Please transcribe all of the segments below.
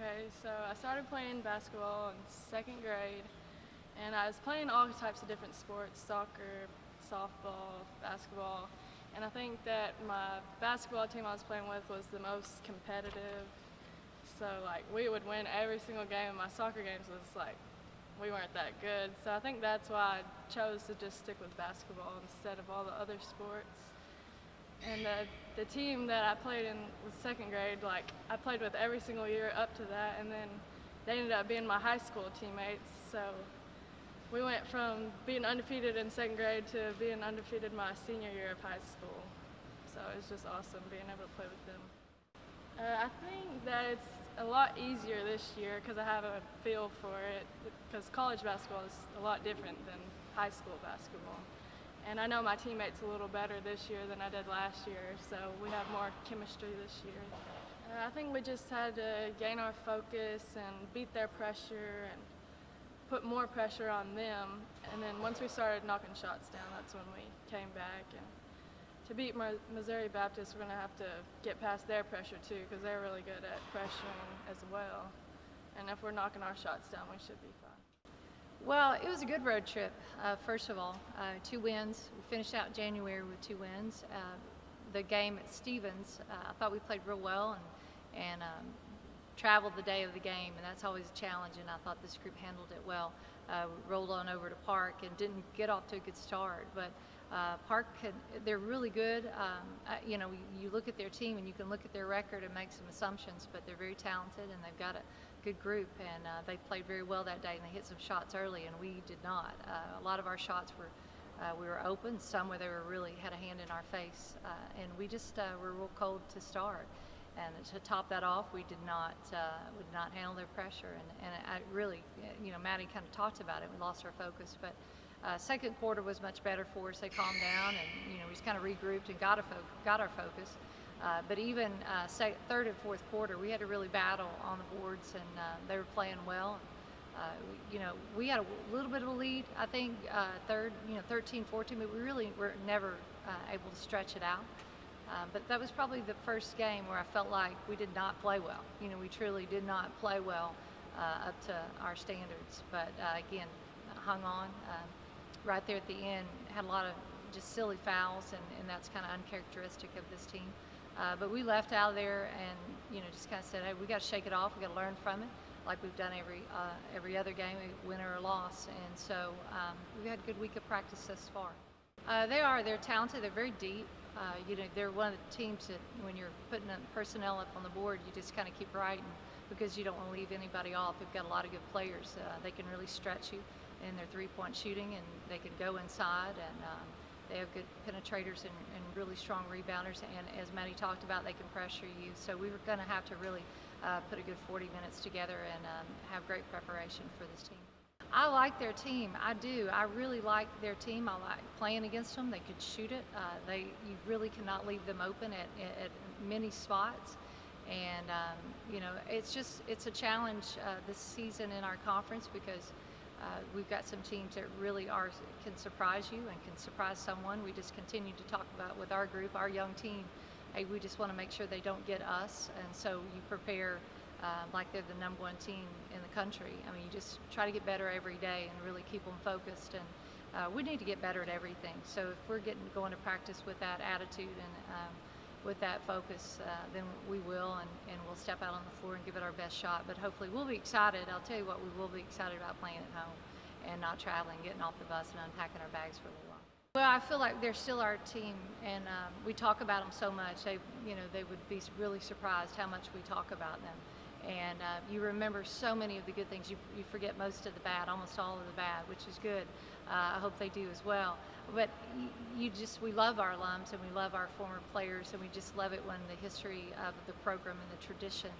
Okay, so I started playing basketball in second grade, and I was playing all types of different sports: soccer, softball, basketball. And I think that my basketball team I was playing with was the most competitive. So like we would win every single game, and my soccer games was like we weren't that good. So I think that's why I chose to just stick with basketball instead of all the other sports. And the team that I played in was second grade. Like I played with every single year up to that, and then they ended up being my high school teammates. So we went from being undefeated in second grade to being undefeated my senior year of high school. So it was just awesome being able to play with them. I think that it's a lot easier this year because I have a feel for it, because college basketball is a lot different than high school basketball. And I know my teammates a little better this year than I did last year, so we have more chemistry this year. I think we just had to gain our focus and beat their pressure and put more pressure on them. And then once we started knocking shots down, that's when we came back. And to beat Missouri Baptist, we're going to have to get past their pressure too, because they're really good at pressuring as well. And if we're knocking our shots down, we should be fine. Well, it was a good road trip, first of all. 2 wins. We finished out January with 2 wins. The game at Stevens, I thought we played real well and traveled the day of the game, and that's always a challenge, and I thought this group handled it well. We rolled on over to Park and didn't get off to a good start, but Park, they're really good. You look at their team and you can look at their record and make some assumptions, but they're very talented and they've got a good group, and they played very well that day, and they hit some shots early and we did not. A lot of our shots were we were open, some where they were really had a hand in our face, and we just were real cold to start. And to top that off, we did not handle their pressure, and I really, Maddie kind of talked about it. We lost our focus, but second quarter was much better for us. They calmed down, and we just kind of regrouped and got our focus. But even third and fourth quarter, we had to really battle on the boards, and they were playing well. We had a little bit of a lead, I think, 13-14, but we really were never able to stretch it out. But that was probably the first game where I felt like we did not play well. We truly did not play well up to our standards. But again, hung on right there at the end. Had a lot of just silly fouls, and that's kind of uncharacteristic of this team. But we left out of there and just kind of said, hey, we got to shake it off. We got to learn from it, like we've done every other game, win or loss. And so we've had a good week of practice thus far. They're talented. They're very deep. They're one of the teams that when you're putting personnel up on the board, you just kind of keep writing because you don't want to leave anybody off. They've got a lot of good players. They can really stretch you in their three-point shooting, and they can go inside, and they have good penetrators and really strong rebounders. And as Maddie talked about, they can pressure you. So we were going to have to really put a good 40 minutes together and have great preparation for this team. I like their team. I do. I really like their team. I like playing against them. They could shoot it. You really cannot leave them open at many spots. And it's a challenge this season in our conference because we've got some teams that really can surprise you and can surprise someone. We just continue to talk about with our group, our young team. Hey, we just want to make sure they don't get us, and so you prepare. Like they're the number 1 team in the country. I mean, you just try to get better every day and really keep them focused. And we need to get better at everything. So if we're going to practice with that attitude and with that focus, then we will, and we'll step out on the floor and give it our best shot. But hopefully we'll be excited. I'll tell you what, we will be excited about playing at home and not traveling, getting off the bus and unpacking our bags for a little while. Well, I feel like they're still our team, and we talk about them so much. They would be really surprised how much we talk about them. And you remember so many of the good things. You forget most of the bad, almost all of the bad, which is good. I hope they do as well. But we love our alums and we love our former players, and we just love it when the history of the program and the tradition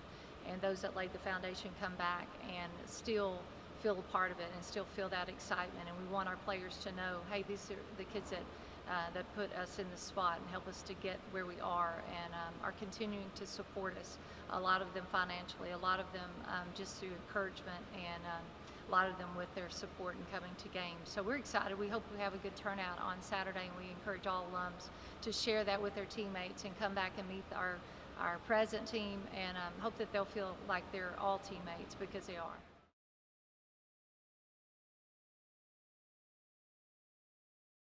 and those that laid the foundation come back and still feel a part of it and still feel that excitement. And we want our players to know, hey, these are the kids that put us in this spot and help us to get where we are, and are continuing to support us. A lot of them financially, a lot of them just through encouragement, and a lot of them with their support and coming to games. So we're excited. We hope we have a good turnout on Saturday, and we encourage all alums to share that with their teammates and come back and meet our our present team, and hope that they'll feel like they're all teammates, because they are.